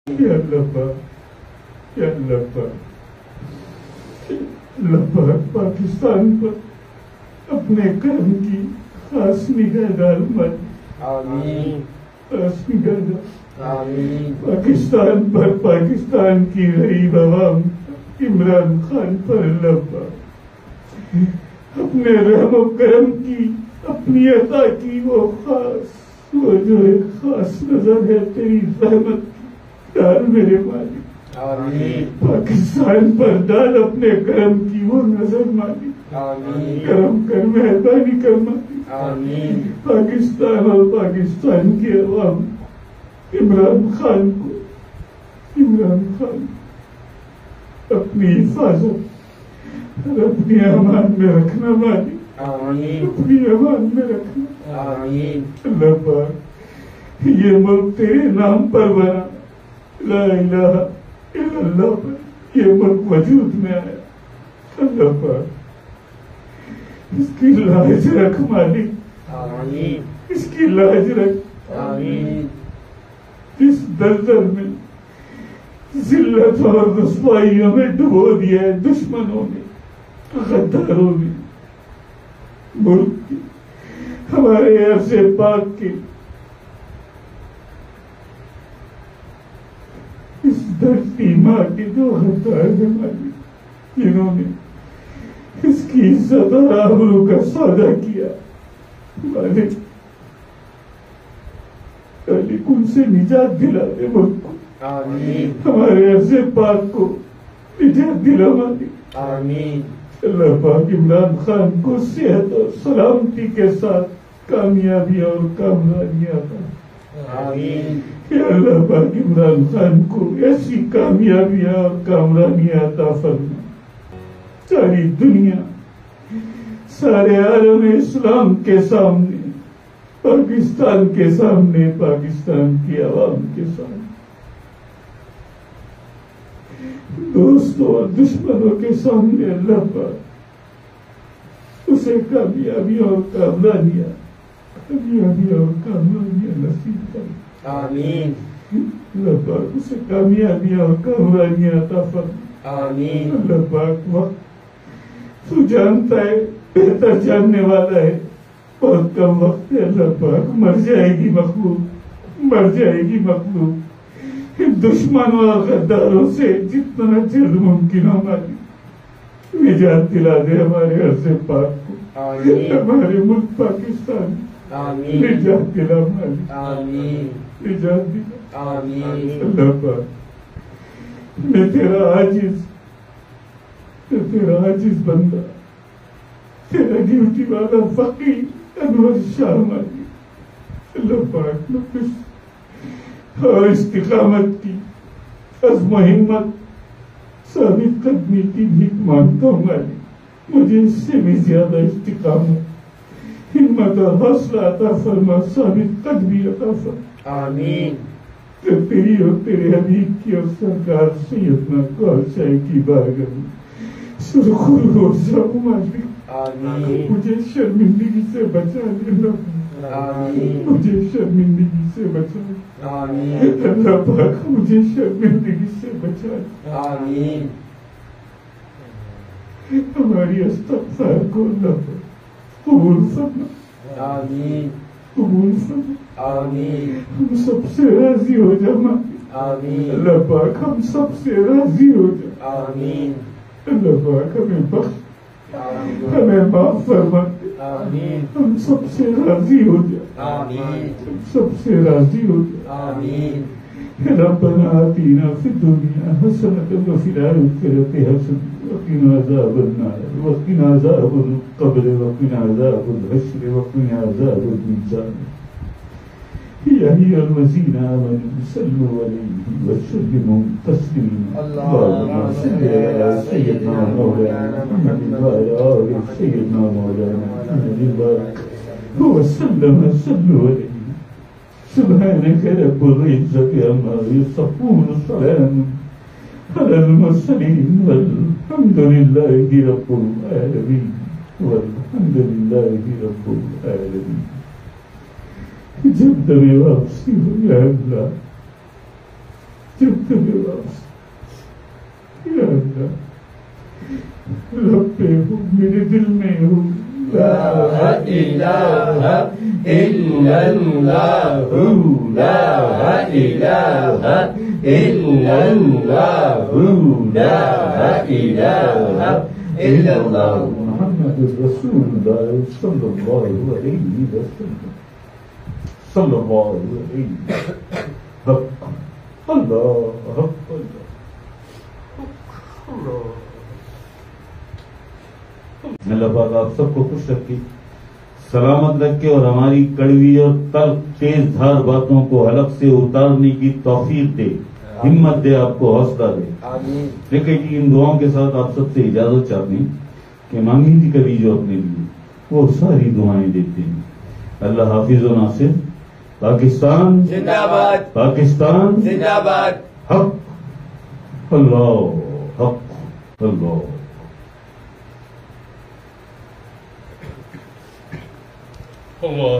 یا اللہ پاک، یا اللہ پاک، اللہ پاک پاکستان پر اپنے کرم کی خاص نگاہ ڈال مت، آمین، خاص نگاہ ڈال آمین، پاکستان پر، پاکستان کی غریب عوام، عمران خان پر اللہ پاک اپنے رحم و کرم کی، اپنی عطا کی وہ خاص، وہ جو ایک خاص نظر ہے تیری رحمت کی ڈال میرے مالک، آمین، پاکستان پر ڈال اپنے کرم کی وہ نظر مالک، آمین، کرم کر، مہربانی کر مالک، آمین، پاکستان اور پاکستان کے عوام، عمران خان کو، عمران خان اپنی حفاظت اور اپنی امان میں رکھنا مالک، آمین، اپنی امان میں رکھنا آمین، اللہ پاک، یہ ملک تیرے نام پر بنا، لا الہ الا اللہ پر یہ ملک وجود میں آیا، اللہ پاک اس کی لاج رکھ مالک، آمین، اس کی لاج رکھ، آمین، اس دلدل میں ذلت اور رسوائیوں میں ڈبو دیا ہے دشمنوں نے، غداروں نے، ملک کی، ہمارے عرض پاک کے اس دھرتی ماں کے جو غدار ہیں مالک، جنہوں نے اس کی عزت اور آبرو کا سودا کیا مالک، مالک ان سے نجات دلا دے ملک کو، آمین، ہمارے عرض پاک کو نجات دلا مالک، آمین، اللہ پاک عمران خان کو صحت اور سلامتی کے ساتھ کامیابی اور کامرانی عطا، آمین، یا اللہ پاک عمران خان کو ایسی کامیابی اور کامرانی عطا فرما، ساری دنیا، سارے عالم اسلام کے سامنے، پاکستان کے سامنے، پاکستان کی عوام کے سامنے، دوستوں اور دشمنوں کے سامنے اللہ پاک اسے کامیابی اور کامرانیاں، کامیابی اور کامرانیاں نصیب کر، آمین، اللہ پاک اسے کامیابی اور کامرانیاں عطا فرما، آمین، اللہ پاک وقت تو جانتا ہے، بہتر جاننے والا ہے، بہت کم وقت ہے اللہ پاک، مر جائے گی مخلوق، مر جائے گی مخلوق، دشمنوں اور غداروں سے جتنا جلد ممکن ہو مالک نجات دلا دے ہمارے عرض پاک کو، آمین، ہمارے ملک پاکستان آمین، نجات دلا مالک، آمین، نجات دلا آمین، اللہ پاک، میں تیرا عاجز بندہ، تیرا ڈیوٹی والا فقیر انور شاہ مالک، اللہ پاک میں کچھ اور استقامت کی، عزم و ہمت، ثابت قدمی کی بھیک مانگتا ہوں مالک، مجھے اس سے بھی زیادہ استقامت، ہمت اور حوصلہ عطا فرما، ثابت قدمی عطا فرما، آمین، کہ تیری اور تیرے حبیب کی اور سرکار سیدنا کوثر کی بارگاہ میں سرخرو ہو جاؤں مالک، آمین، مجھے شرمندگی سے بچا لینا، آمین، مجھے شرمندگی سے بچا، آمین، اللہ پاک مجھے شرمندگی سے بچا، آمین، ہماری استغفار کو اللہ پاک قبول فرما، آمین، قبول فرما، آمین، ہم سب سے راضی ہو جا مالک، آمین، اللہ پاک ہم سب سے راضی ہو جا، آمین، اللہ پاک ہمیں بخش، آمین، ہمیں معاف فرما دے، آمین، ہم سب سے راضی ہو جا، آمین، ہم سب سے راضی ہو جا، آمین، ربنا آتنا فی الدنیا حسنة وفی الآخرة حسنة وقنا عذاب النار وقنا عذاب القبر وقنا عذاب الحشر وقنا عذاب الميزان يا أيها الذين آمنوا صلوا عليه وسلموا تسليما اللهم صل على سيدنا مولانا محمد وعلى آل سيدنا مولانا محمد وسلم صلوا عليه سبحانك رب العزة عما يصفون السلام على المرسلين والحمد لله رب العالمين والحمد لله رب العالمين. جب دبی واپسی ہو یا اللہ جب تجھے واپس یا اللہ رب پہ ہو میرے دل میں ہو لا الہ الا اللہ لا الہ الا اللہ لا الہ الا اللہ محمد رسول اللہ صلی اللہ علیہ وسلم صلی اللہ علیہ حق اللہ حق اللہ اللہ پاک آپ سب کو خوش رکھے سلامت رکھے اور ہماری کڑوی اور تلخ تیز دھار باتوں کو حلق سے اتارنے کی توفیق دے ہمت دے آپ کو حوصلہ دے آمین دیکھیں کہ ان دعاؤں کے ساتھ آپ سب سے اجازت چاہتے ہیں کہ مانگی تھی کبھی جو اپنے لیے وہ ساری دعائیں دیتے ہیں اللہ حافظ و ناصر پاکستان زندہ باد پاکستان زندہ باد حق اللہ حق اللہ اللہ